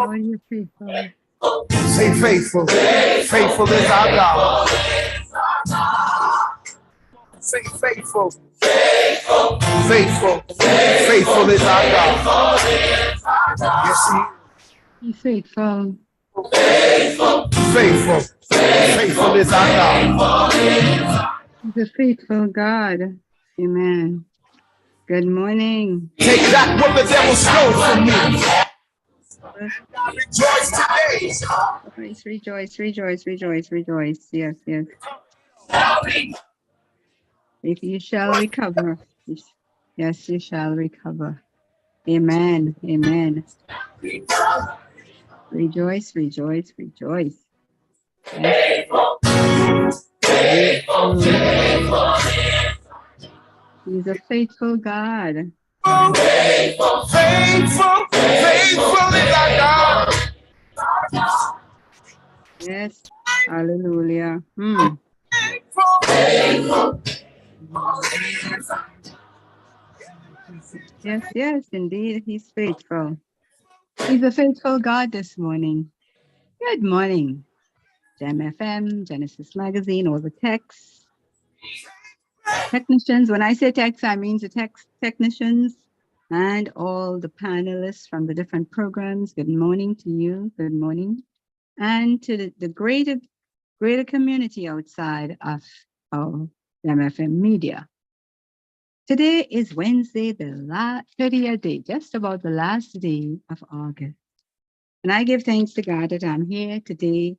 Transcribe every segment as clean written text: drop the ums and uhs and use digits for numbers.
Lord, you're faithful. Say faithful. Faithful is our God. Say faithful. Faithful. Faithful is our God. Yes, He is. Be faithful. Faithful. Faithful is our God. He's a faithful God. Amen. Good morning. Take back what the devil stole from me. I rejoice today. Rejoice, rejoice, rejoice, rejoice, rejoice. Yes, yes. If you shall recover. Yes, you shall recover. Amen. Amen. Rejoice, rejoice, rejoice. Yes. He's a faithful God. Faithful, faithful, faithful is our God. Yes. Hallelujah. Yes, yes, indeed. He's faithful. He's a faithful God this morning. Good morning. Gem FM, Genesis Magazine, all the techs, technicians. When I say techs, I mean the technicians and all the panelists from the different programs. Good morning to you. Good morning. And to the greater community outside of Gem FM media. Today is Wednesday, the 30th day, just about the last day of August. And I give thanks to God that I'm here today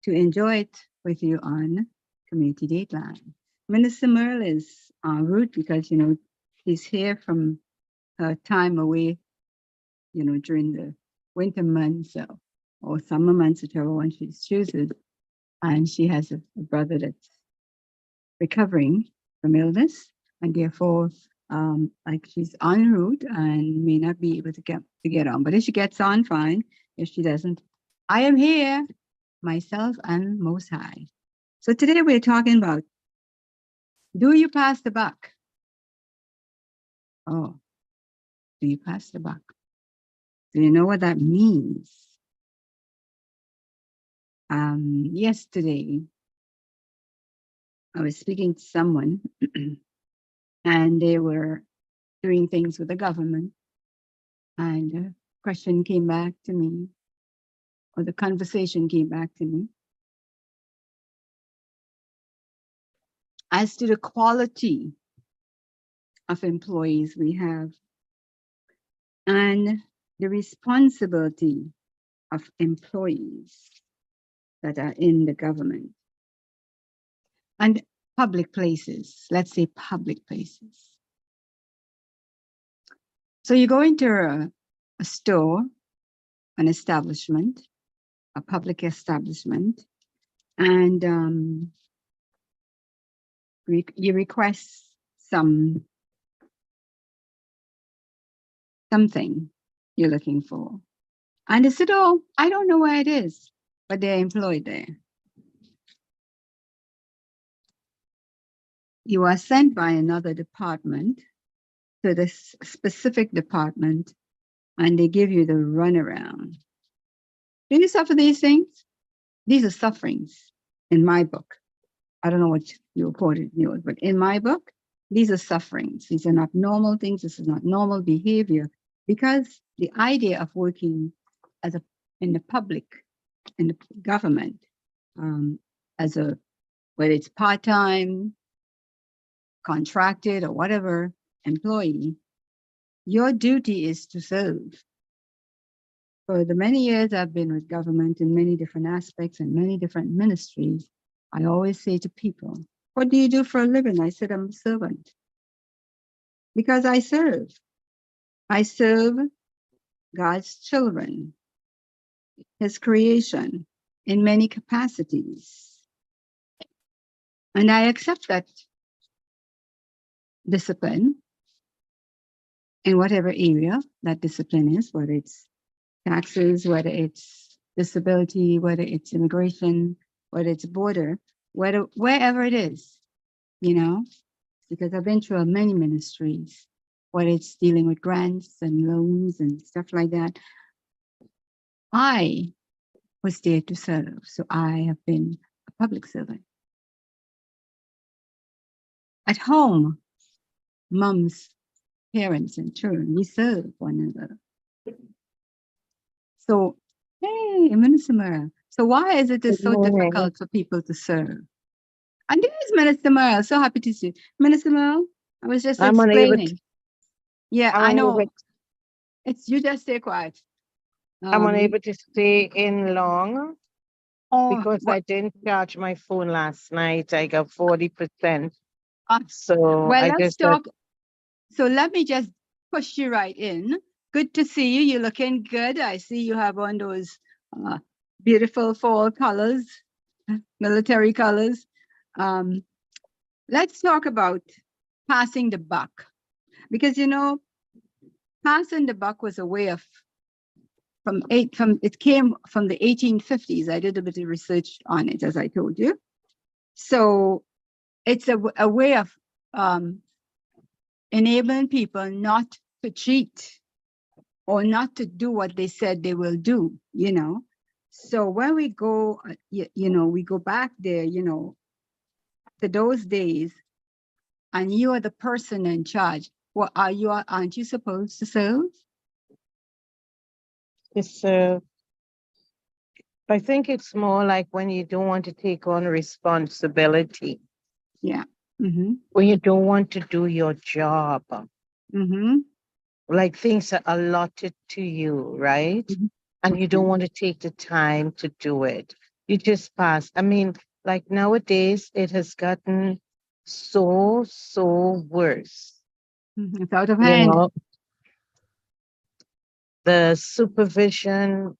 to enjoy it with you on Community Dateline. Minister Merle is en route because, she's here from her time away, during the winter months or summer months, whichever one she chooses. And she has a brother that's recovering from illness, and therefore, she's en route and may not be able to get on. But if she gets on, fine. If she doesn't, I am here, myself and Most High. So today we're talking about, do you pass the buck? Oh, do you pass the buck? Do you know what that means? Yesterday, I was speaking to someone and they were doing things with the government, and a question came back to me, or the conversation came back to me as to the quality of employees we have and the responsibility of employees that are in the government and public places. Let's say public places. So you go into a store, an establishment, a public establishment, and you request something you're looking for. And they said, oh, I don't know where it is, but they're employed there. You are sent by another department to this specific department, and they give you the runaround. Do you suffer these things? These are sufferings in my book. I don't know what you reported in yours, but in my book, these are sufferings. These are not normal things. This is not normal behavior, because the idea of working in the public, in the government, whether it's part-time, contracted, or whatever employee, your duty is to serve. For the many years I've been with government in many different aspects and many different ministries, I always say to people, what do you do for a living? I said, I'm a servant. Because I serve. I serve God's children, His creation, in many capacities. And I accept that discipline in whatever area that discipline is, whether it's taxes, whether it's disability, whether it's immigration, whether it's border, wherever it is, because I've been through many ministries, whether it's dealing with grants and loans and stuff like that. I was there to serve. So I have been a public servant. At home, mums, parents, and children, we serve one another. So, hey, Minister Merle. So why is it Good so morning. difficult for people to serve? And there's Minister Merle. So happy to see you. Minister Merle, I was just I'm unable explaining. Yeah, I'm I know. unable, It's you just stay quiet. I'm unable to stay in long Oh, because I didn't charge my phone last night. I got 40%. Ah, So well, I let's just said, talk. So let me just push you right in. Good to see you. You're looking good. I see you have on those beautiful fall colors, military colors. Let's talk about passing the buck, because passing the buck was a way of it came from the 1850s. I did a bit of research on it, as I told you. So it's a way of enabling people not to cheat or not to do what they said they will do, So when we go, we go back there, to those days, and you are the person in charge. Well, aren't you supposed to serve? I think it's more like when you don't want to take on responsibility, Yeah. Mm-hmm. when you don't want to do your job, Mm-hmm. like things are allotted to you, right? Mhm. And you don't want to take the time to do it. You just pass. I mean, like nowadays, it has gotten so worse. Mhm. It's out of You hand. know, the supervision,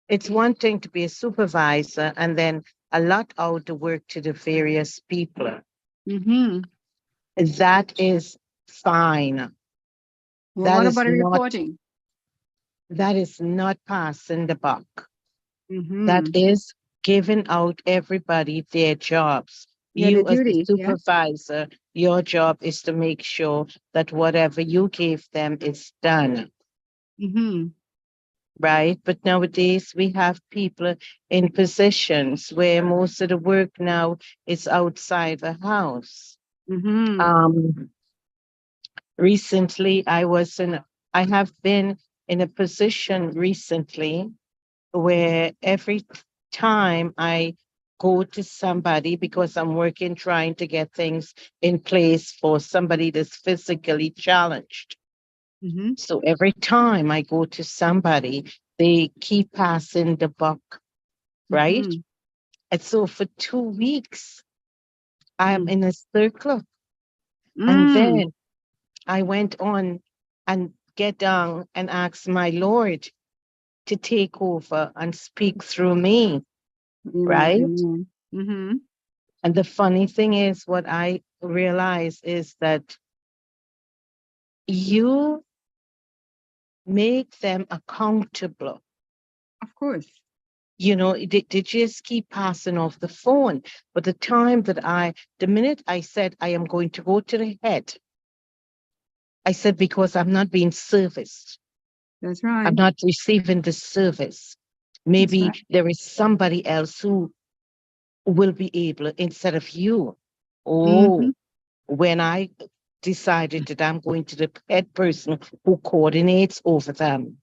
it's one thing to be a supervisor and then allot out the work to the various people. Mm-hmm. That is fine. Well, That what is about not reporting? passing the buck. Mm-hmm. That is giving out everybody their jobs. Yeah, the You as the duties. Yeah. supervisor, your job is to make sure that whatever you gave them is done. Mm-hmm. Right? But nowadays we have people in positions where most of the work now is outside the house. Mm-hmm. Recently, I have been in a position recently where every time I go to somebody because I'm working trying to get things in place for somebody that's physically challenged. Mm-hmm. So every time I go to somebody, they keep passing the buck, right? Mm-hmm. And so for 2 weeks, I'm Mm. in a circle. And Mm. then I went on and get down and asked my Lord to take over and speak through me, Amen. right? Amen. Mm-hmm. And the funny thing is, what I realize is that you make them accountable. Of course. They just keep passing off the phone. But the minute I said I am going to go to the head, I said, because I'm not being serviced. That's right. I'm not receiving the service. That's Maybe right. there is somebody else who will be able instead of you. Mm-hmm. Oh, when I decided that I'm going to the head person who coordinates over them,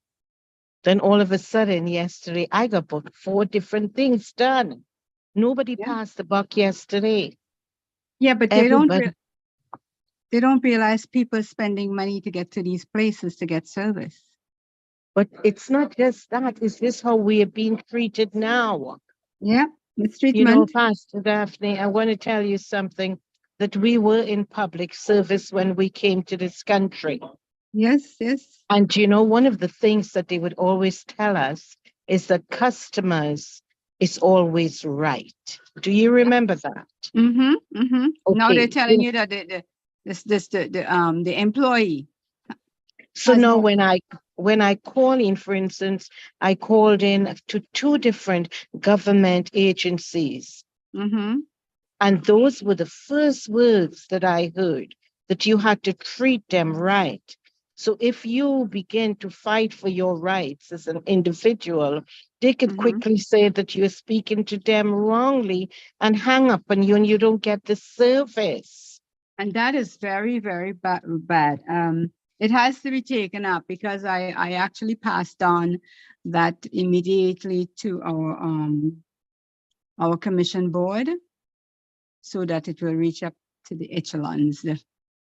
then all of a sudden yesterday I got booked 4 different things done. Nobody Yeah. passed the buck yesterday. Yeah, but Everybody, they don't realize people spending money to get to these places to get service. but it's not just that. It's just how we are being treated now. Yeah, mistreatment. Pastor Daphne, I want to tell you something, that we were in public service when we came to this country. Yes, yes. And one of the things that they would always tell us is that customers is always right. Do you remember that? Mm-hmm. Mm-hmm. Now they're Okay. telling you that the employee So has now more. when I call in, for instance, I called in to 2 different government agencies. Mm-hmm. And those were the first words that I heard, that you had to treat them right. So if you begin to fight for your rights as an individual, they could Mhm. quickly say that you're speaking to them wrongly and hang up on you and you don't get the service. And that is very, very bad. It has to be taken up because I actually passed on that immediately to our commission board so that it will reach up to the echelons.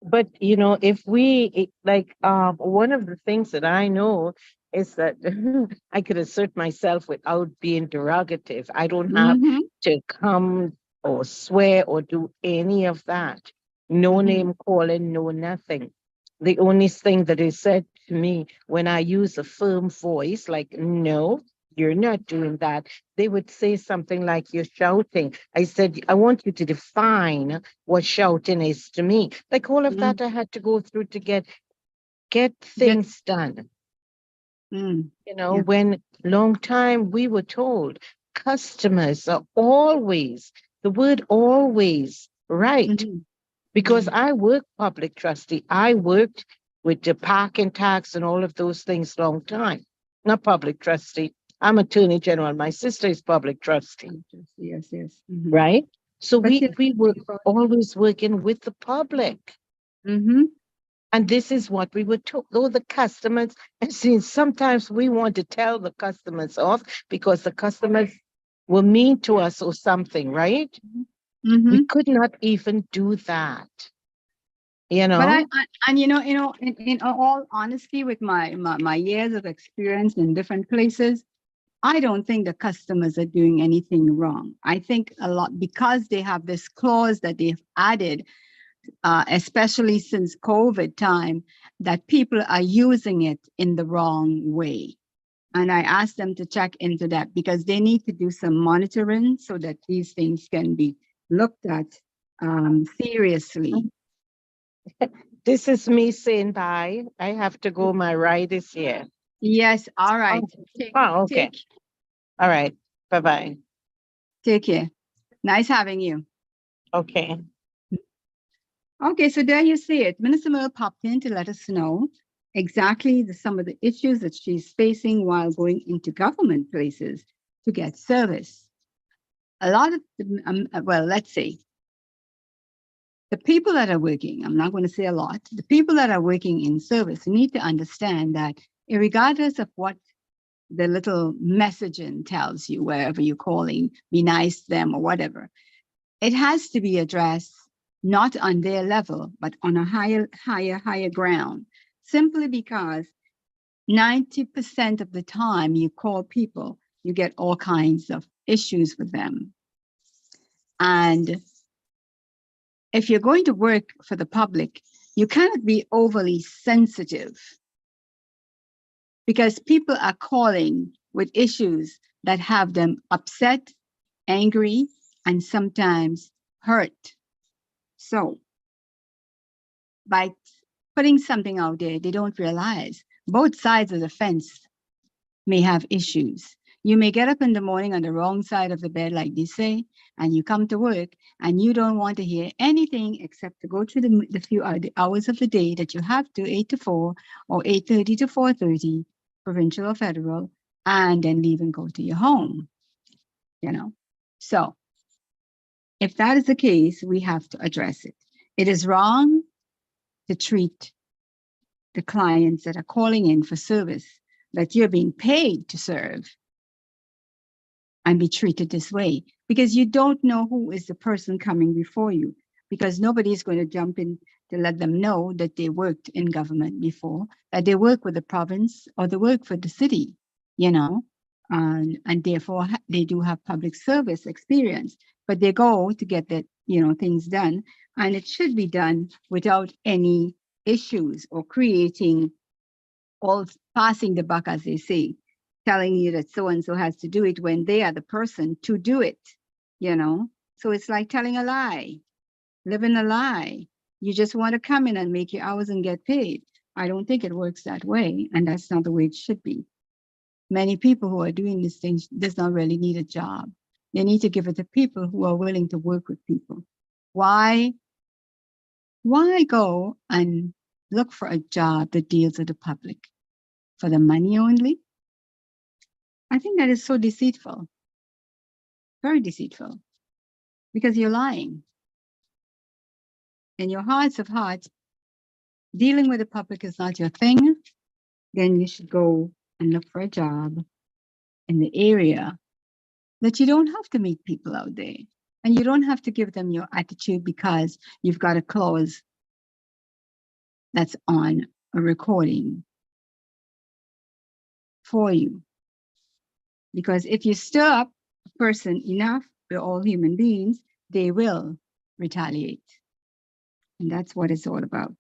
But if one of the things that I know is that I could assert myself without being derogative. I don't have Mm-hmm. to come or swear or do any of that. No Mhm. name calling, no nothing. The only thing that is said to me when I use a firm voice, like, no, you're not doing that, they would say something like, you're shouting. I said, I want you to define what shouting is to me. Like all of that I had to go through to get Get things done. yeah. When long time we were told customers are always, the word always, right. Mhm. Because Mhm. I worked public trustee. I worked with the parking tax and all of those things long time. Not public trustee. I'm attorney general. My sister is public trustee, Yes, yes. Mhm. right? So But see, we were always working with the public. mm-hmm. And this is what we were told. Though the customers, and see, sometimes we want to tell the customers off because the customers were mean to us or something, right? Mm-hmm. We could not even do that, But and in all honesty, with my years of experience in different places, I don't think the customers are doing anything wrong. I think a lot because they have this clause that they've added, especially since COVID time, that people are using it in the wrong way. And I asked them to check into that because they need to do some monitoring so that these things can be looked at seriously. This is me saying bye. I have to go. My ride is here. Yes, all right. Oh, oh, okay. Take All right. Bye-bye. take care. Nice having you. Okay. Okay, so there you see it. Minister Mill popped in to let us know exactly some of the issues that she's facing while going into government places to get service. A lot of, well, let's say the people that are working, I'm not going to say a lot, the people that are working in service need to understand that regardless of what the little messaging tells you, wherever you're calling, be nice to them or whatever, it has to be addressed not on their level, but on a higher ground, simply because 90% of the time you call people, you get all kinds of issues with them. And if you're going to work for the public, you cannot be overly sensitive because people are calling with issues that have them upset, angry, and sometimes hurt. So by putting something out there, they don't realize both sides of the fence may have issues. You may get up in the morning on the wrong side of the bed, like they say, and you come to work and you don't want to hear anything except to go through the few the hours of the day that you have to, 8 to 4 or 8:30 to 4:30, provincial or federal, and then leave and go to your home, you know. So if that is the case, we have to address it. It is wrong to treat the clients that are calling in for service that you're being paid to serve and be treated this way because you don't know who is the person coming before you, because nobody is going to jump in to let them know that they worked in government before, that they work with the province or they work for the city, and therefore they do have public service experience, but they go to get that, things done, and it should be done without any issues or creating all passing the buck, as they say, telling you that so and so has to do it when they are the person to do it, So it's like telling a lie, living a lie. You just want to come in and make your hours and get paid. I don't think it works that way, and that's not the way it should be. Many people who are doing these things does not really need a job. They need to give it to people who are willing to work with people. Why go and look for a job that deals with the public for the money only. I think that is so deceitful, very deceitful, because you're lying. In your hearts of hearts, dealing with the public is not your thing, then you should go and look for a job in the area that you don't have to meet people out there. And you don't have to give them your attitude because you've got a clause that's on a recording for you. Because if you stir up a person enough, we're all human beings, they will retaliate. And that's what it's all about.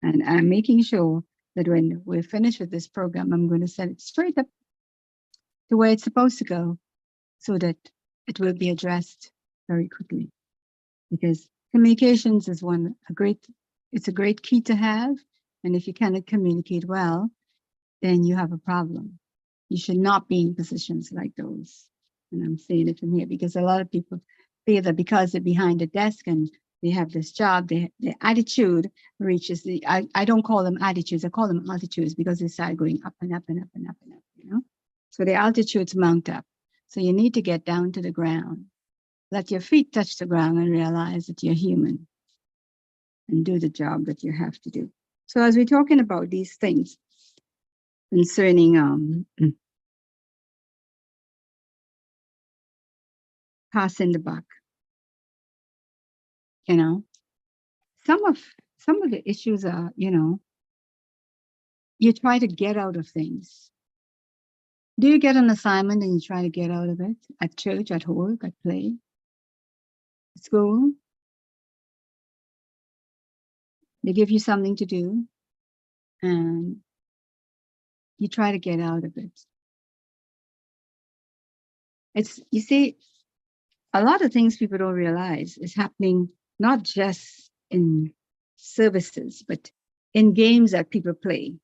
And I'm making sure that when we're finished with this program, I'm going to send it straight up to where it's supposed to go so that it will be addressed very quickly. Because communications is it's a great key to have. And if you cannot communicate well, then you have a problem. You should not be in positions like those. And I'm saying it from here because a lot of people feel that because they're behind a desk and they have this job, their attitude reaches I don't call them attitudes, I call them altitudes because they start going up and up and up and up and up, you know? So the altitudes mount up. So you need to get down to the ground. Let your feet touch the ground and realize that you're human and do the job that you have to do. So as we're talking about these things concerning passing the buck, you know, some of the issues are, you know, you try to get out of things. Do you get an assignment and you try to get out of it at church, at work, at play, at school? They give you something to do and you try to get out of it. You see, a lot of things people don't realize is happening not just in services, but in games that people play.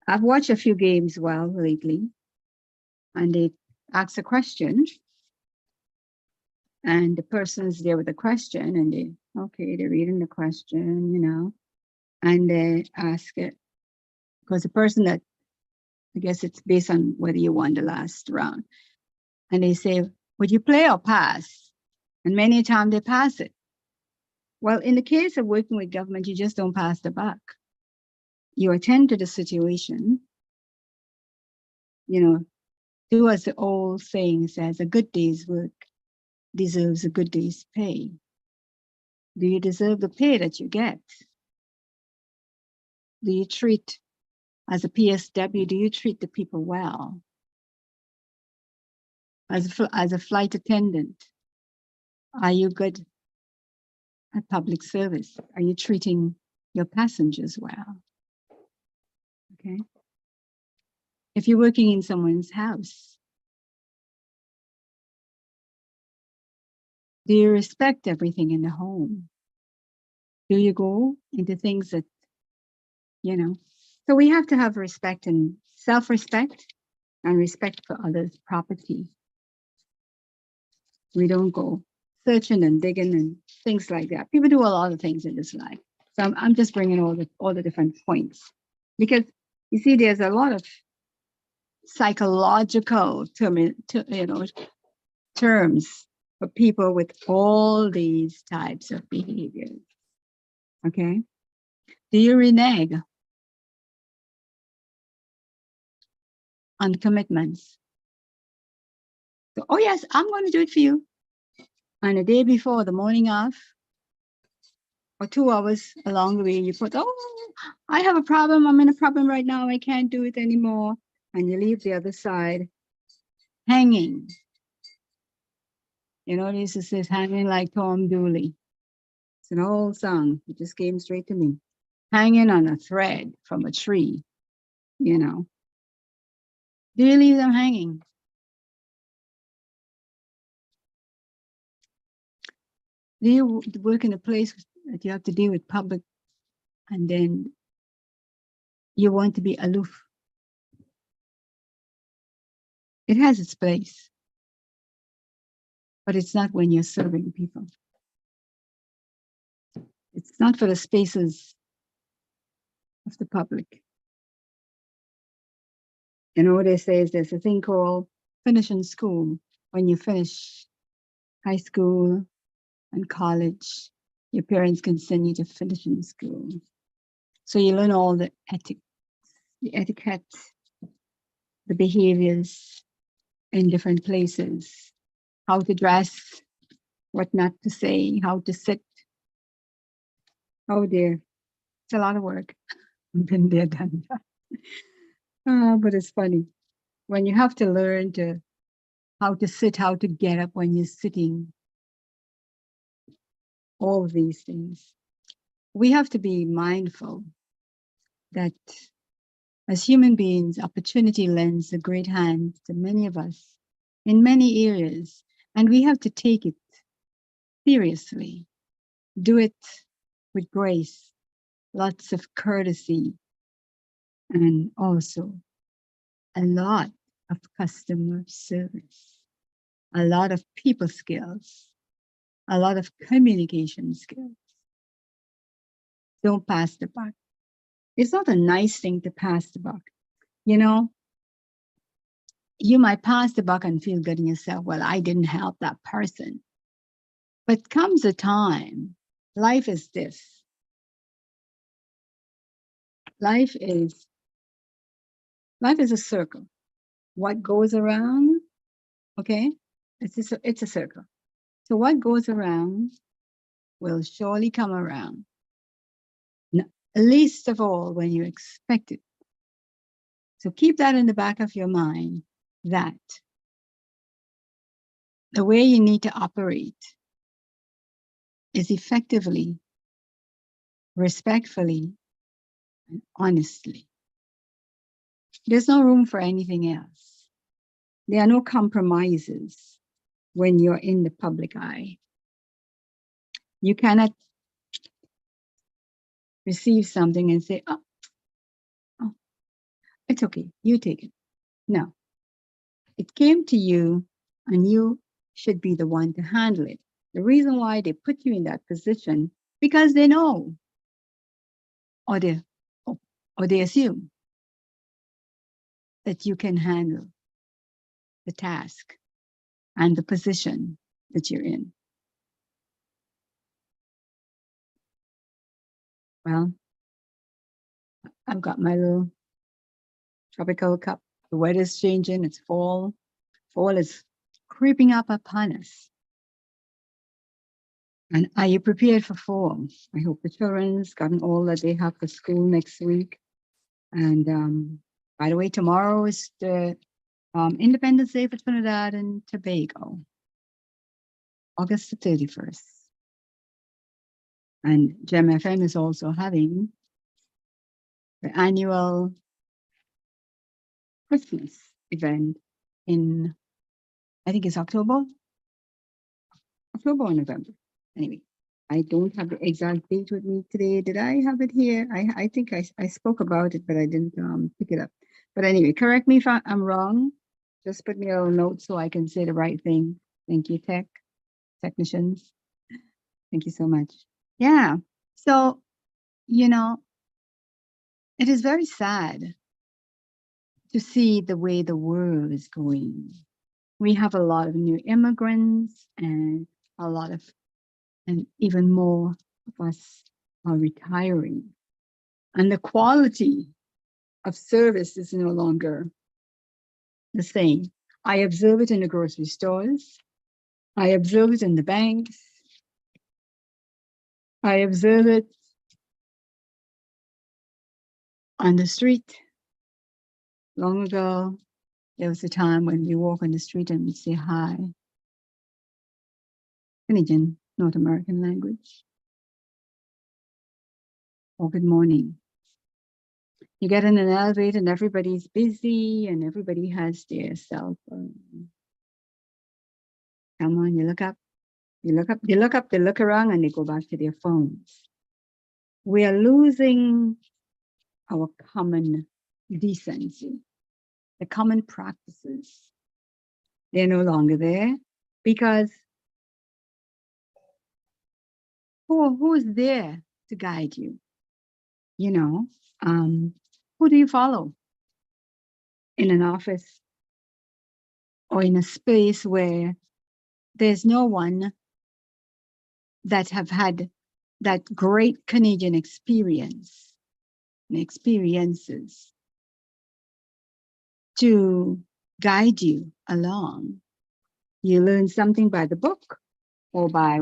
I've watched a few games lately, and they ask a question, and the person's there with a question, and they're reading the question, you know, and they ask it because the person that, I guess it's based on whether you won the last round, and they say, would you play or pass? And many times they pass it. Well, in the case of working with government, you just don't pass the buck. You attend to the situation, you know, do as the old saying says, a good day's work deserves a good day's pay. Do you deserve the pay that you get? Do you treat, as a PSW, do you treat the people well? As a flight attendant, are you good at public service? Are you treating your passengers well? Okay. If you're working in someone's house, do you respect everything in the home? Do you go into things that, you know? So we have to have respect and self-respect and respect for others' property. We don't go searching and digging and things like that. People do a lot of things in this life. So I'm just bringing all the different points because you see, there's a lot of psychological terms for people with all these types of behaviors. Okay. Do you renege on commitments? So, oh yes, I'm going to do it for you. And the day before, the morning of, or 2 hours along the way, you put, oh, I have a problem. I'm in a problem right now. I can't do it anymore. And you leave the other side hanging. You know, this is hanging like Tom Dooley. It's an old song. It just came straight to me. Hanging on a thread from a tree, you know. Do you leave them hanging? Do you work in a place that you have to deal with public and then you want to be aloof? It has its place, but it's not when you're serving people. It's not for the spaces of the public. You know, they say there's a thing called finishing school. When you finish high school and college, your parents can send you to finishing school. So you learn all the etiquette, the behaviors in different places, how to dress, what not to say, how to sit. Oh dear, it's a lot of work. Been there, done that. But it's funny when you have to learn to how to sit, how to get up when you're sitting. All of these things. We have to be mindful that as human beings, opportunity lends a great hand to many of us in many areas, and we have to take it seriously, do it with grace, lots of courtesy, and also a lot of customer service, a lot of people skills, a lot of communication skills. Don't pass the buck. It's not a nice thing to pass the buck. You know, you might pass the buck and feel good in yourself. Well, I didn't help that person. But comes a time, life is this. Life is a circle. What goes around, okay, it's a circle. So what goes around will surely come around. Least of all when you expect it. So keep that in the back of your mind, that the way you need to operate is effectively, respectfully, and honestly. There's no room for anything else. There are no compromises when you're in the public eye. You cannot receive something and say, oh, it's okay, you take it. No, it came to you and you should be the one to handle it. The reason why they put you in that position, because they know, or they assume that you can handle the task and the position that you're in. Well, I've got my little tropical cup. The weather's changing, it's fall. Fall is creeping up upon us. And are you prepared for fall? I hope the children's gotten all that they have for school next week. And by the way, tomorrow is the Independence Day for Trinidad and Tobago, August the 31st. And GEM FM is also having the annual Christmas event in, I think it's October or November. Anyway, I don't have the exact date with me today. Did I have it here? I think I spoke about it, but I didn't pick it up. But anyway, correct me if I'm wrong. Just put me a little note so I can say the right thing. Thank you, technicians. Thank you so much. Yeah. So, you know, it is very sad to see the way the world is going. We have a lot of new immigrants and even more of us are retiring. And the quality of service is no longer the same. I observe it in the grocery stores. I observe it in the banks. I observe it on the street. Long ago, there was a time when we walk on the street and we say hi. Canadian, North American language. Or good morning. You get in an elevator and everybody's busy and everybody has their cell phone. Come on, you look up, they look around and they go back to their phones. We are losing our common decency, the common practices. They're no longer there because who is there to guide you? you know, who do you follow in an office or in a space where there's no one that have had that great Canadian experience and experiences to guide you along? You learn something by the book or by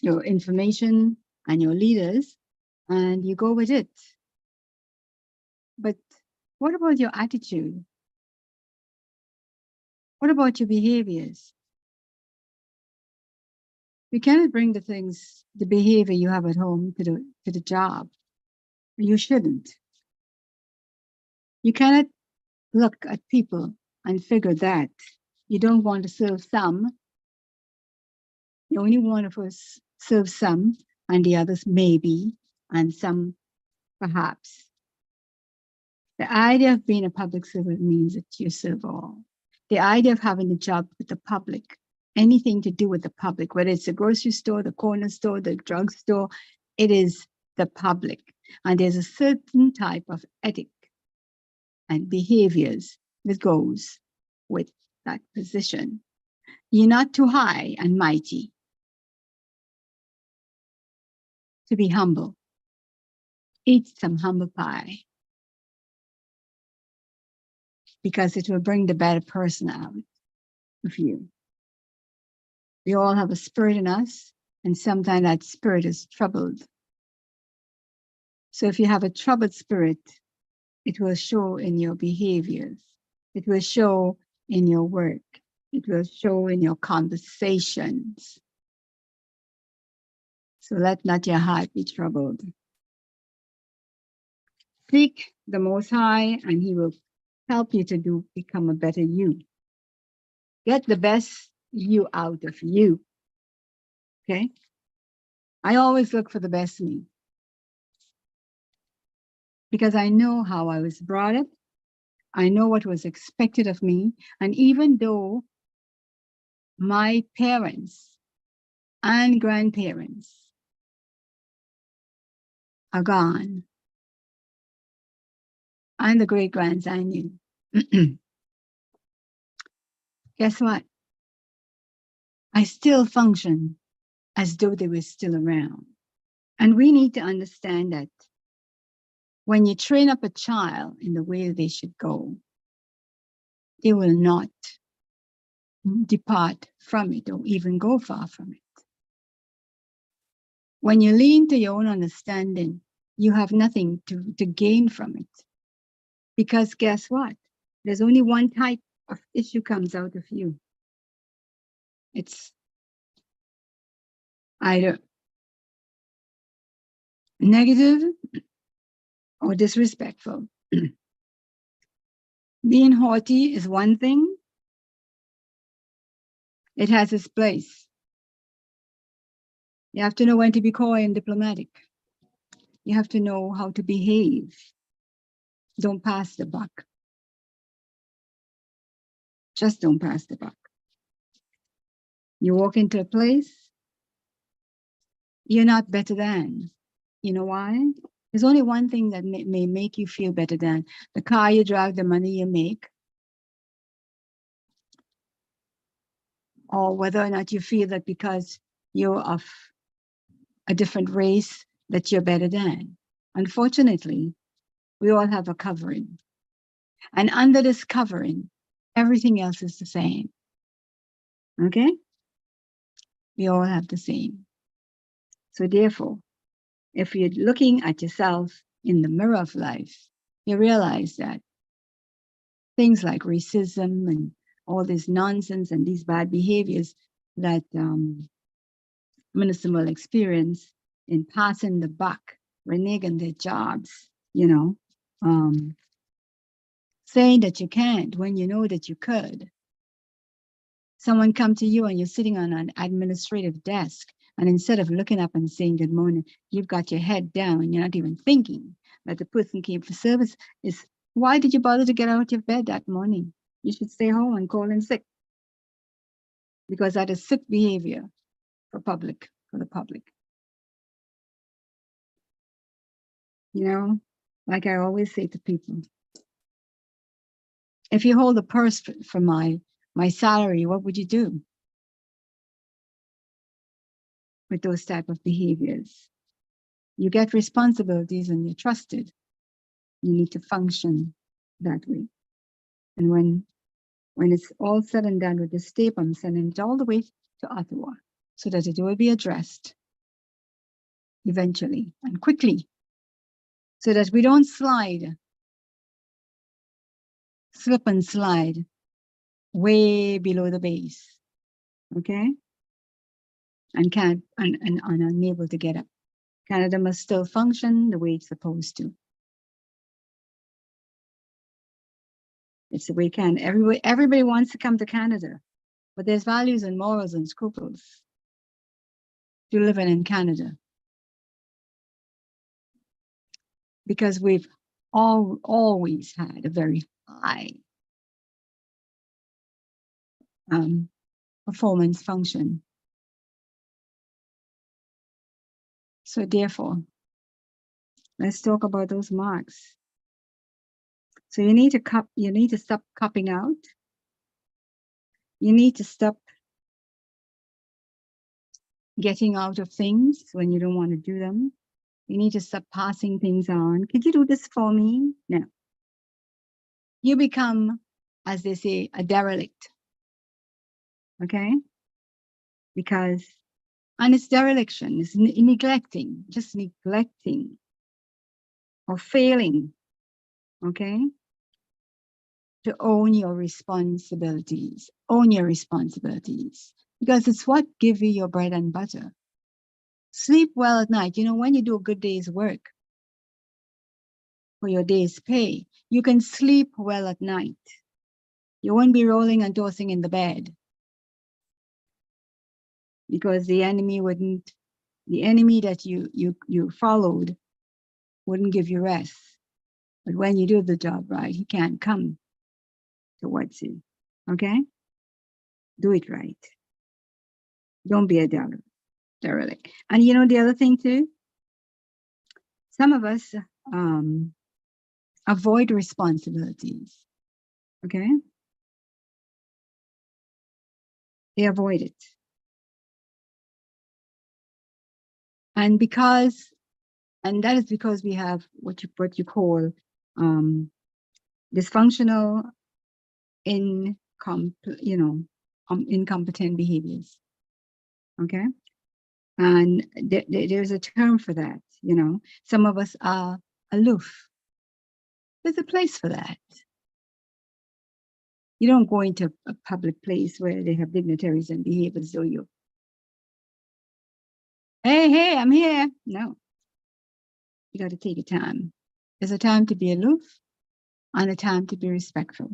your information and your leaders, and you go with it. But what about your attitude? What about your behaviors? You cannot bring the behavior you have at home to the job. You shouldn't. You cannot look at people and figure that you don't want to serve some. You only want to serve some, and the others maybe, and some perhaps. The idea of being a public servant means that you serve all. The idea of having a job with the public, anything to do with the public, whether it's the grocery store, the corner store, the drugstore, it is the public. And there's a certain type of ethic and behaviors that goes with that position. You're not too high and mighty to be humble. Eat some humble pie, because it will bring the better person out of you. We all have a spirit in us, and sometimes that spirit is troubled. So if you have a troubled spirit, it will show in your behaviors. It will show in your work. It will show in your conversations. So let not your heart be troubled. Seek the Most High, and He will help you to become a better you. Get the best you out of you. Okay? I always look for the best me, because I know how I was brought up. I know what was expected of me. And even though my parents and grandparents are gone, and the great grands I knew, guess what? I still function as though they were still around. And we need to understand that when you train up a child in the way they should go, they will not depart from it or even go far from it. When you lean to your own understanding, you have nothing to gain from it. Because guess what? There's only one type of issue comes out of you. It's either negative or disrespectful. Being haughty is one thing. It has its place. You have to know when to be coy and diplomatic. You have to know how to behave. Don't pass the buck. Just don't pass the buck. You walk into a place, you're not better than. You know why? There's only one thing that may make you feel better than: the car you drive, the money you make, or whether or not you feel that because you're of a different race that you're better than. Unfortunately, we all have a covering. And under this covering, everything else is the same. Okay? We all have the same. So therefore, if you're looking at yourself in the mirror of life, you realize that things like racism and all this nonsense and these bad behaviors that Minister will experience in passing the buck, reneging their jobs, saying that you can't when you know that you could. Someone come to you and you're sitting on an administrative desk, and instead of looking up and saying good morning, you've got your head down and you're not even thinking that the person came for service. Is why did you bother to get out of bed that morning? You should stay home and call in sick, because that is sick behavior for the public. You know, like I always say to people, if you hold the purse for my salary, what would you do with those type of behaviors? You get responsibilities and you're trusted. You need to function that way. And when it's all said and done with this tape, I'm sending it all the way to Ottawa so that it will be addressed eventually and quickly, so that we don't slip and slide way below the base, okay? And unable to get up. Canada must still function the way it's supposed to. It's the way it can. Everybody wants to come to Canada, but there's values and morals and scruples to living in Canada. Because we've always had a very high performance function. So therefore, let's talk about those marks. So you need to stop copping out. You need to stop getting out of things when you don't want to do them. You need to stop passing things on. Could you do this for me? No. You become, as they say, a derelict. Okay? Because, and it's dereliction, it's neglecting, just neglecting or failing, okay? To own your responsibilities, because it's what gives you your bread and butter. Sleep well at night. You know, when you do a good day's work for your day's pay, you can sleep well at night. You won't be rolling and tossing in the bed because the enemy that you followed wouldn't give you rest. But when you do the job right, he can't come towards you, okay? Do it right. Don't be a derelict. And you know the other thing too? Some of us avoid responsibilities, okay? They avoid it. And that is because we have what you call dysfunctional incompetent behaviors, okay? And there's a term for that, you know. Some of us are aloof. There's a place for that. You don't go into a public place where they have dignitaries and behave as though you, hey, I'm here. No. You got to take your time. There's a time to be aloof and a time to be respectful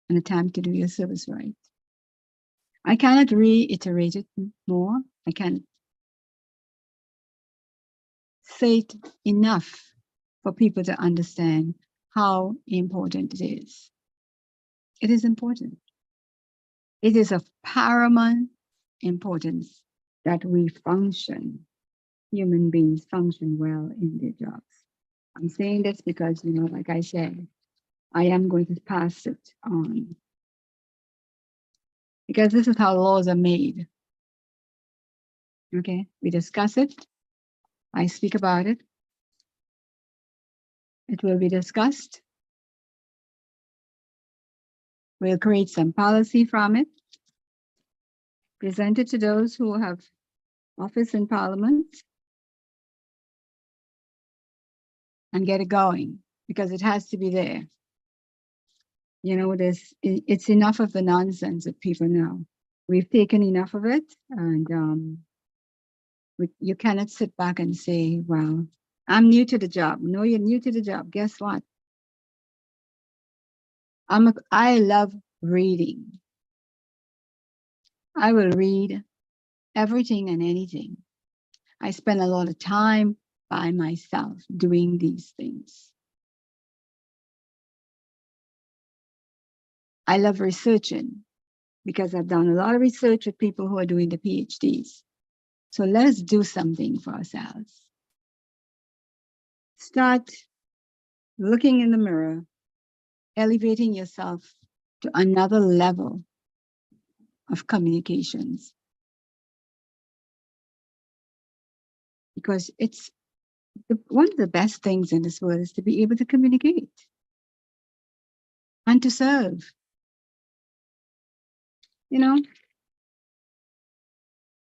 and a time to do your service right. I cannot reiterate it more. I can't say it enough for people to understand how important it is. It is important. It is of paramount importance that we function, human beings function well in their jobs. I'm saying this because, you know, like I said, I am going to pass it on because this is how laws are made. Okay, we discuss it. I speak about it. It will be discussed. We'll create some policy from it, present it to those who have office in Parliament, and get it going because it has to be there. You know, it's enough of the nonsense that people know. We've taken enough of it, and you cannot sit back and say, well, I'm new to the job. No, you're new to the job. Guess what? I love reading. I will read everything and anything. I spend a lot of time by myself doing these things. I love researching because I've done a lot of research with people who are doing the PhDs. So let us do something for ourselves. Start looking in the mirror, elevating yourself to another level of communications. Because it's one of the best things in this world is to be able to communicate and to serve. You know,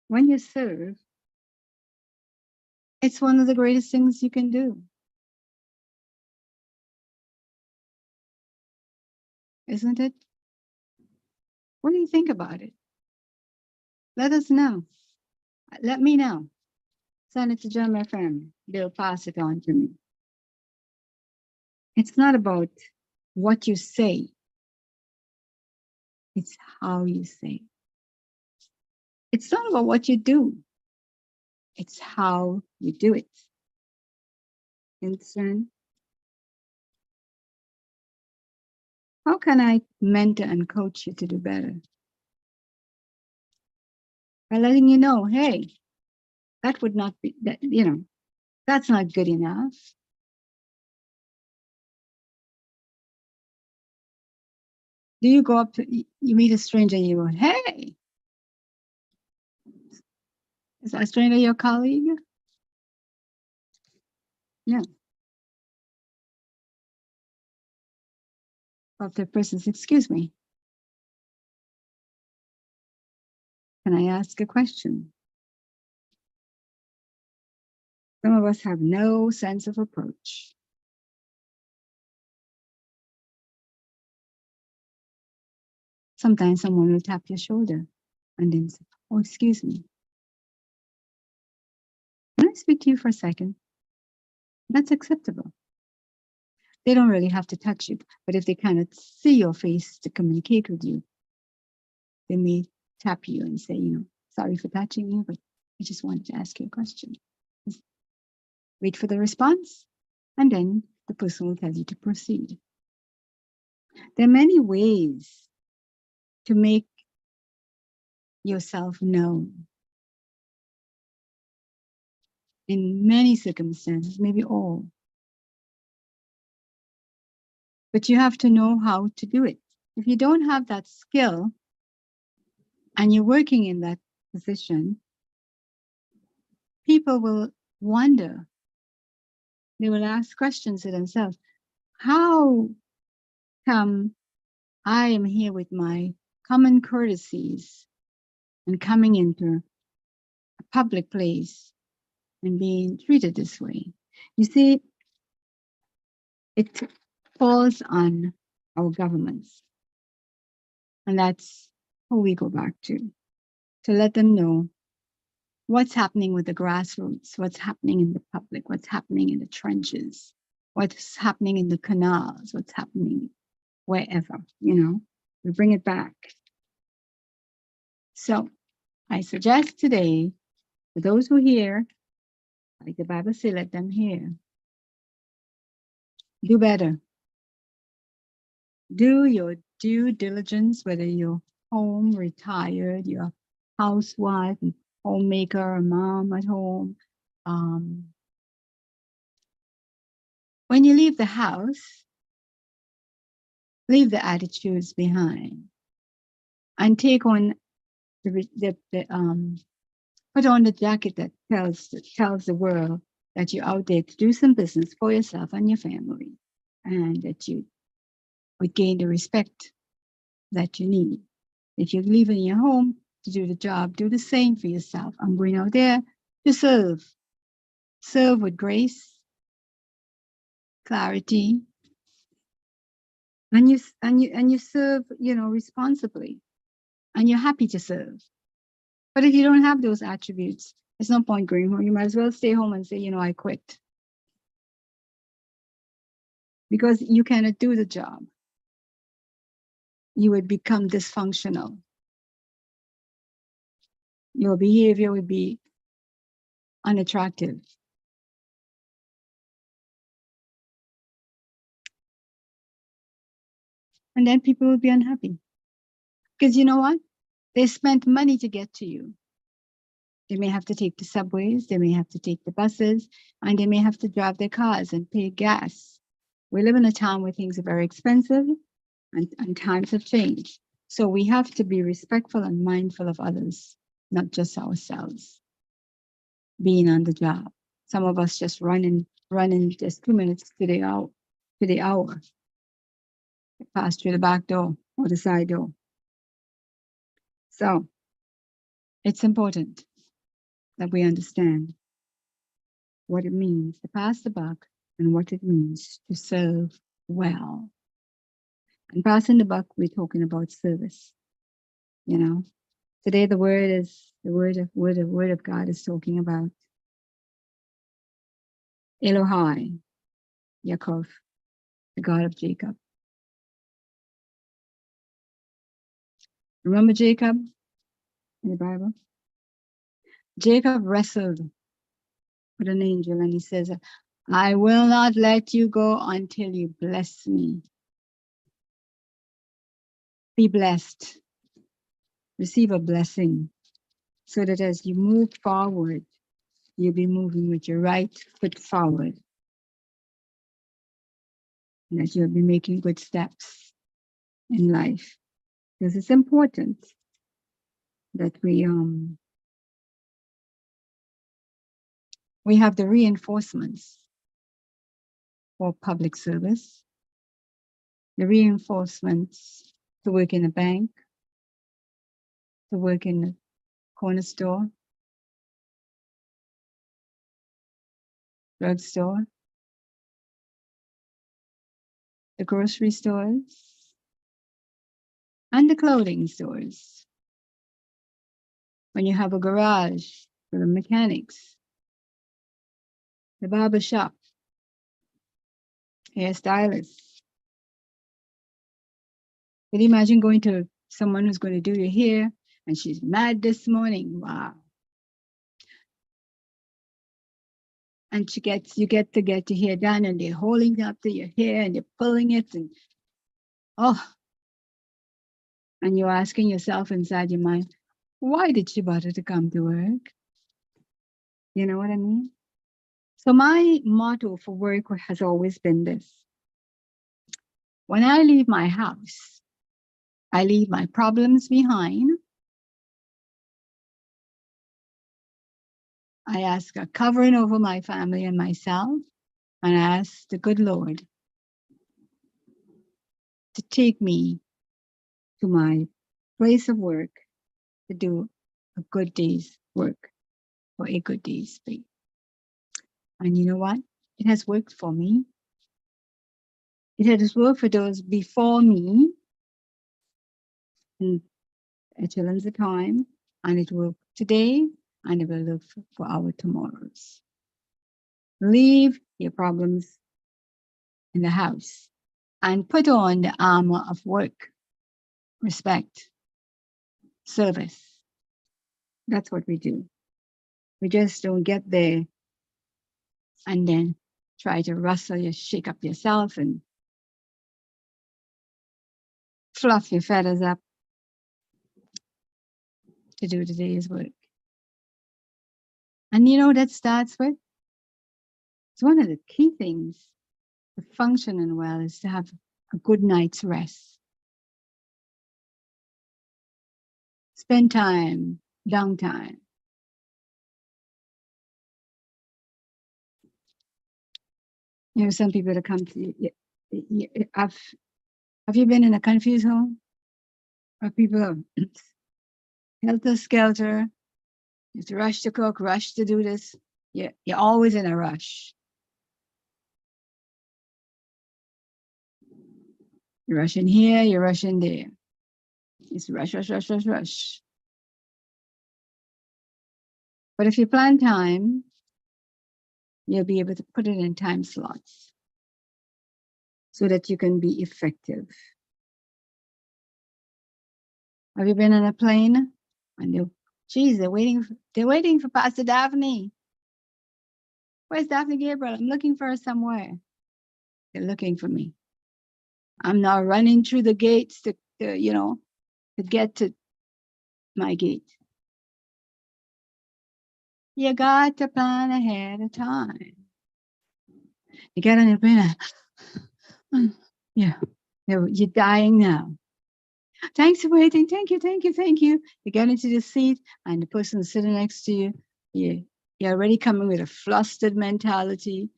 when you serve, it's one of the greatest things you can do. Isn't it? What do you think about it? Let us know. Let me know. Send it to John FM. They'll pass it on to me. It's not about what you say. It's how you say. It's not about what you do. It's how you do it. Understand? How can I mentor and coach you to do better? By letting you know, hey, that would not be, that, you know, that's not good enough. Do you go up to, you meet a stranger and you go, hey, is that stranger your colleague? Yeah. Of the person, excuse me. Can I ask a question? Some of us have no sense of approach. Sometimes someone will tap your shoulder and then say, oh, excuse me. Can I speak to you for a second? That's acceptable. They don't really have to touch you, but if they cannot see your face to communicate with you, they may tap you and say, you know, sorry for touching you, but I just wanted to ask you a question. Just wait for the response, and then the person will tell you to proceed. There are many ways to make yourself known. In many circumstances, maybe all. But you have to know how to do it. If you don't have that skill and you're working in that position, people will wonder. They will ask questions to themselves. How come I am here with my common courtesies and coming into a public place and being treated this way? You see, it falls on our governments. And that's who we go back to let them know what's happening with the grassroots, what's happening in the public, what's happening in the trenches, what's happening in the canals, what's happening wherever, you know, we bring it back. So I suggest today, for those who hear, like the Bible says, let them hear. Do better. Do your due diligence, whether you're home, retired, you're a housewife, homemaker, a mom at home. When you leave the house, leave the attitudes behind and take on put on the jacket that tells the world that you're out there to do some business for yourself and your family, and that you would gain the respect that you need. If you're leaving your home to do the job, do the same for yourself. I'm going out there to serve. Serve with grace, clarity, and you serve, you know, responsibly, and you're happy to serve. But if you don't have those attributes, there's no point going home. You might as well stay home and say, you know, I quit. Because you cannot do the job. You would become dysfunctional. Your behavior would be unattractive. And then people will be unhappy. Because you know what? They spent money to get to you. They may have to take the subways, they may have to take the buses, and they may have to drive their cars and pay gas. We live in a time where things are very expensive and times have changed. So we have to be respectful and mindful of others, not just ourselves. Being on the job. Some of us just running just 2 minutes to the hour. Pass through the back door or the side door. So it's important that we understand what it means to pass the buck and what it means to serve well. And passing the buck, we're talking about service. You know, today the word of God is talking about Elohai, Yaakov, the God of Jacob. Remember Jacob in the Bible? Jacob wrestled with an angel and he says, I will not let you go until you bless me. Be blessed. Receive a blessing so that as you move forward, you'll be moving with your right foot forward. And that you'll be making good steps in life. Because it's important that we have the reinforcements for public service, the reinforcements to work in a bank, to work in a corner store, drugstore, the grocery stores, and the clothing stores. When you have a garage for the mechanics, the barber shop, hairstylists. Can you imagine going to someone who's going to do your hair and she's mad this morning? Wow. And you get to get your hair done and they're holding up to your hair and they're pulling it and and you're asking yourself inside your mind, why did she bother to come to work? You know what I mean? So my motto for work has always been this. When I leave my house, I leave my problems behind. I ask a covering over my family and myself, and I ask the good Lord to take me to my place of work to do a good day's work for a good day's pay. And you know what? It has worked for me. It has worked for those before me in echelons of time, and it will today, and it will look for our tomorrows. Leave your problems in the house and put on the armor of work, respect, service. That's what we do. We just don't get there and then try to rustle you, shake up yourself and fluff your feathers up to do the day's work. And you know, that starts with, it's one of the key things to functioning well is to have a good night's rest. Spend time, downtime. You know, some people that come to you, have you been in a confused home? Where people are helter-skelter, you have to rush to cook, rush to do this. You're always in a rush. You're rushing here, you're rushing there. It's rush, rush, rush, rush, rush. But if you plan time, you'll be able to put it in time slots so that you can be effective. Have you been on a plane? And they're waiting for Pastor Daphne. Where's Daphne Gabriel? I'm looking for her somewhere. They're looking for me. I'm now running through the gates to get to my gate. You got to plan ahead of time. You get on your plane. Yeah, you're dying now. Thanks for waiting. Thank you, thank you, thank you. You get into the seat, and the person sitting next to you, you're already coming with a flustered mentality,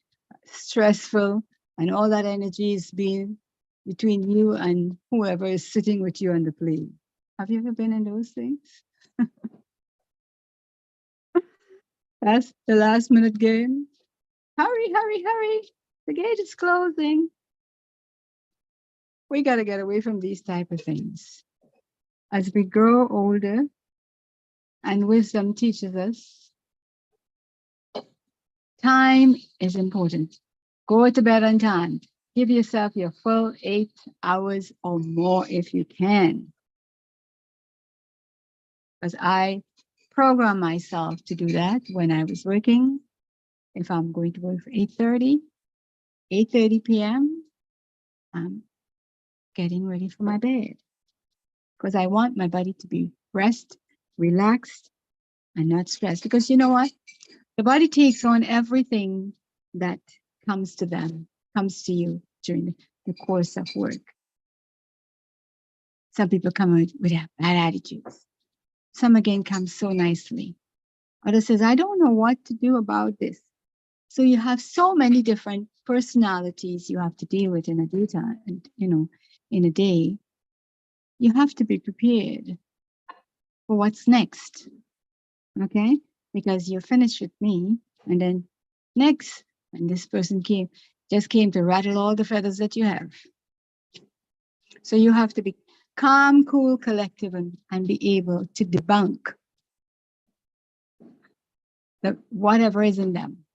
stressful, and all that energy is being between you and whoever is sitting with you on the plane. Have you ever been in those things? That's the last minute game. Hurry, hurry, hurry. The gate is closing. We got to get away from these type of things. As we grow older and wisdom teaches us, time is important. Go to bed on time. Give yourself your full 8 hours or more if you can. Because I program myself to do that when I was working. If I'm going to work for 8:30 p.m., I'm getting ready for my bed. Because I want my body to be rest, relaxed, and not stressed. Because you know what? The body takes on everything that comes to them, comes to you during the course of work. Some people come with bad attitudes. Some again come so nicely. Others says, I don't know what to do about this. So you have so many different personalities you have to deal with in a daytime, and in a day. You have to be prepared for what's next. Okay? Because you're finished with me, and then next, and this person just came to rattle all the feathers that you have. So you have to be calm, cool, collective, and be able to debunk whatever is in them.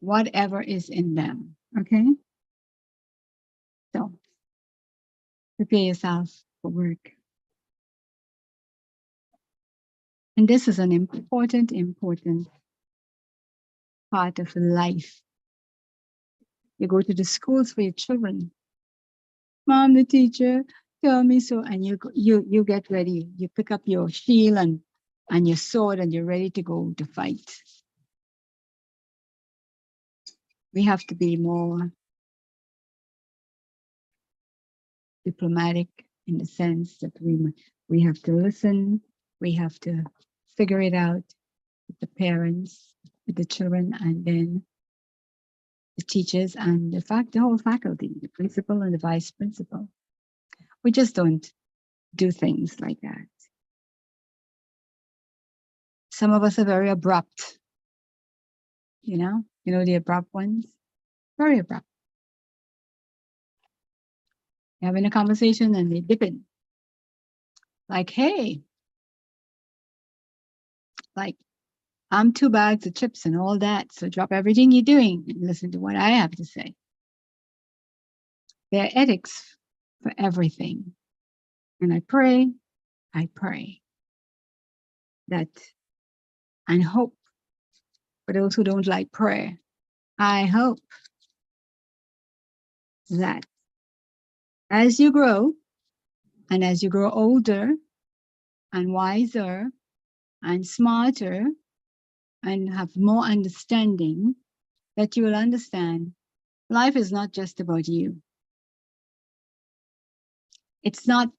Whatever is in them. Okay? So prepare yourself for work. And this is an important part of life. You go to the schools for your children. Mom, the teacher, tell me so, and you get ready. You pick up your shield and your sword, and you're ready to go to fight. We have to be more diplomatic in the sense that we have to listen. We have to figure it out with the parents, with the children, and then the teachers and the whole faculty, the principal and the vice principal. We just don't do things like that. Some of us are very abrupt. You know the abrupt ones? Very abrupt. You're having a conversation and they dip in. Like, hey, like, I'm 2 bags of chips and all that. So drop everything you're doing and listen to what I have to say. There are ethics for everything. And I pray that, and hope for those who don't like prayer, I hope that as you grow, and as you grow older and wiser and smarter and have more understanding, that you will understand life is not just about you. It's not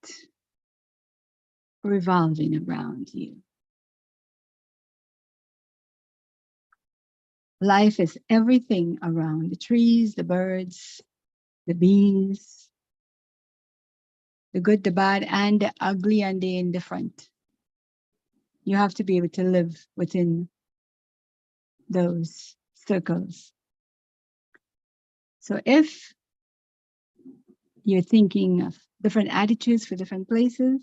revolving around you. Life is everything around the trees, the birds, the bees, the good, the bad, and the ugly and the indifferent. You have to be able to live within those circles. So if you're thinking of different attitudes for different places,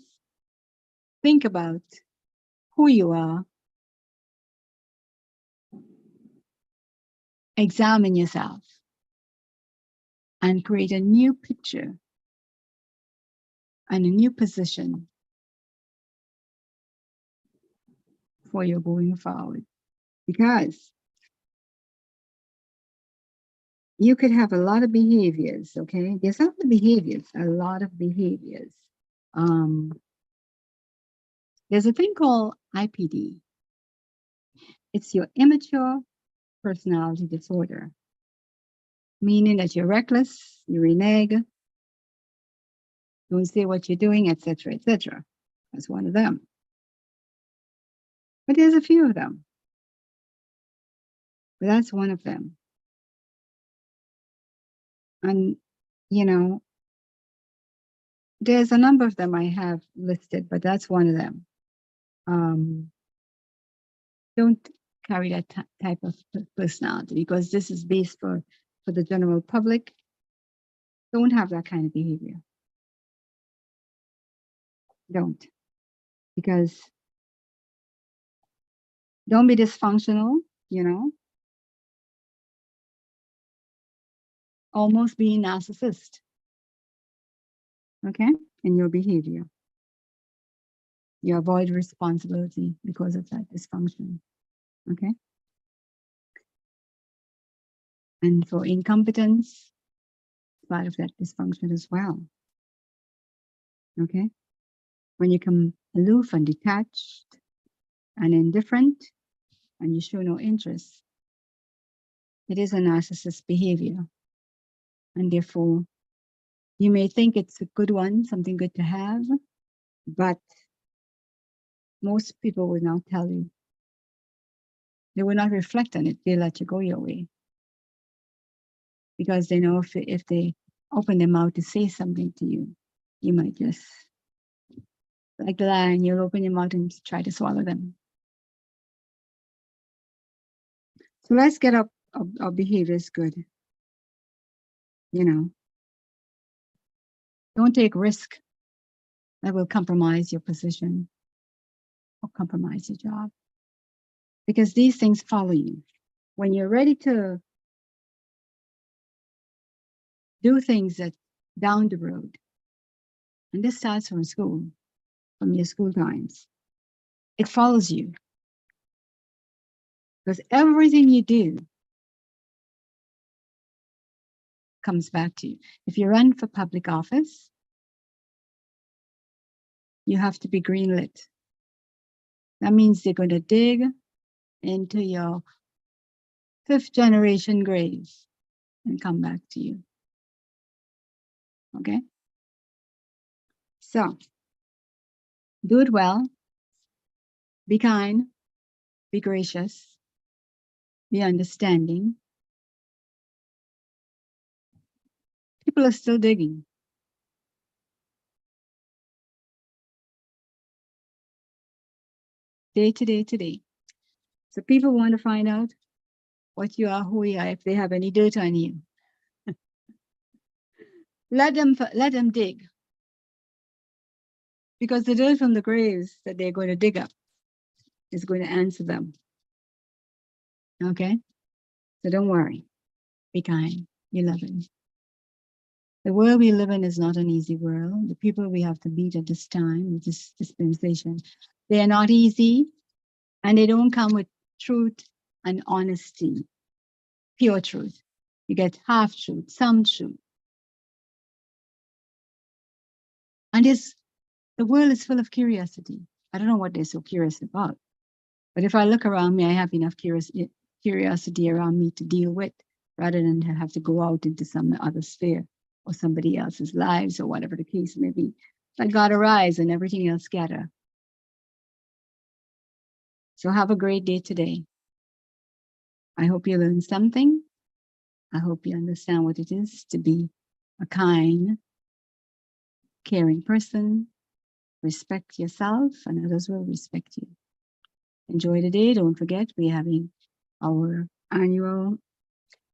think about who you are. Examine yourself and create a new picture and a new position for your going forward. Because you could have a lot of behaviors, okay? There's a lot of behaviors. There's a thing called IPD, It's your immature personality disorder, meaning that you're reckless, you renege, don't say what you're doing, etc., etc. That's one of them. But there's a few of them. But that's one of them. And, you know, there's a number of them I have listed, but that's one of them. Don't carry that type of personality, because this is based for the general public. Don't have that kind of behavior. Don't. Because don't be dysfunctional, you know, almost being narcissist, okay, in your behavior. You avoid responsibility because of that dysfunction, okay? And for incompetence, part of that dysfunction as well, okay? When you come aloof and detached and indifferent and you show no interest, it is a narcissist behavior. And therefore, you may think it's a good one, something good to have, but most people will not tell you. They will not reflect on it. They let you go your way. Because they know if they open their mouth to say something to you, you might just, like the lion, you'll open your mouth and try to swallow them. So let's get up our behaviors good. You know, don't take risk that will compromise your position or compromise your job. Because these things follow you. When you're ready to do things that down the road, and this starts from school, from your school times, it follows you. Because everything you do comes back to you. If you run for public office, you have to be greenlit. That means they're going to dig into your 5th generation grave and come back to you. Okay? So, do it well, be kind, be gracious, be understanding. People are still digging. Day to day to day. So people want to find out what you are, who you are, if they have any dirt on you. Let them dig. Because the dirt from the graves that they're going to dig up is going to answer them. Okay? So don't worry. Be kind. Be loving. The world we live in is not an easy world. The people we have to meet at this time, this dispensation, they are not easy, and they don't come with truth and honesty, pure truth. You get half truth, some truth. And the world is full of curiosity. I don't know what they're so curious about. But if I look around me, I have enough curiosity around me to deal with, rather than to have to go out into some other sphere or somebody else's lives or whatever the case may be. Let God arise and everything else scatter. So have a great day today. I hope you learned something. I hope you understand what it is to be a kind, caring person. Respect yourself and others will respect you. Enjoy the day. Don't forget, we're having our annual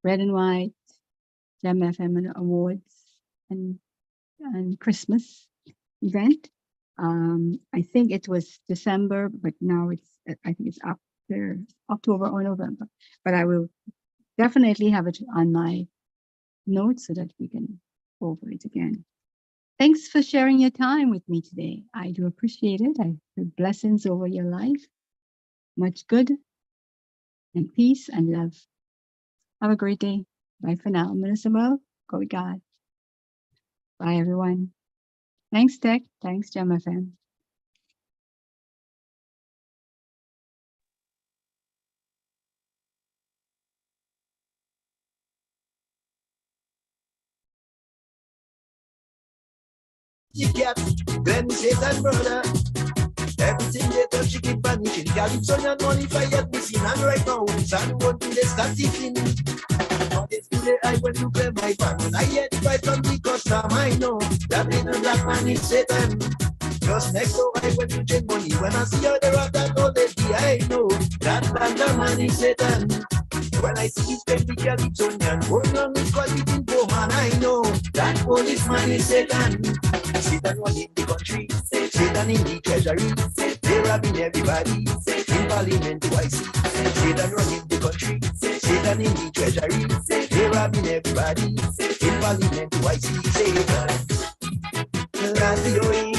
Red and White Gem FM Awards and Christmas event. I think it was December, but now I think it's after October or November. But I will definitely have it on my notes so that we can go over it again. Thanks for sharing your time with me today. I do appreciate it. I have blessings over your life. Much good and peace and love. Have a great day. Bye for now. Minister Mo, go with God. Bye, everyone. Thanks, Tech. Thanks, Gem FM. the cat, then Satan brother. Everything they touch, she keep vanishing. Calypsonian money fire missing, and right now, San won't do the start tipping. Yesterday I went to play my band, and I heard the price from the custom. I know that little black man is Satan. Just next door I went to change money. When I see her there of that old lady, I know that banda man is Satan. When I see you spend the Calypsonian, going on with quality woman, I know that policeman is Satan. Satan was in the country, Satan in the treasury, they robbing everybody, in parliament I see. Satan running the country, Satan in the treasury, they robbing everybody, in parliament I see. Satan, that's the way.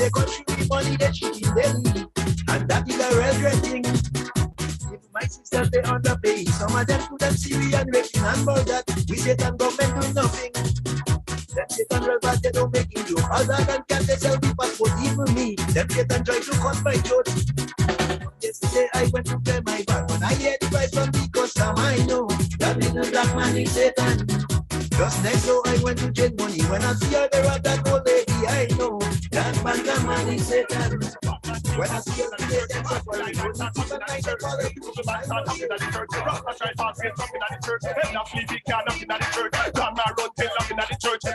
The country money that she in Delhi, and that is a real great thing. If my sisters they underpay, some of them put them Syrian raping and all that. We Satan government doing nothing. Them Satan real bad, they don't make it do. Other than can they sell the passport, even me. Them Satan try to cut my throat. Yesterday I went to play my band, when I hear the price from the custom, I know that little black man is Satan. Just next door I went to change money. When I see her there at that old lady, I know that banda man is Satan. When I see her today, them suffering. When I see her night, they call it.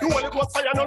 You only go fire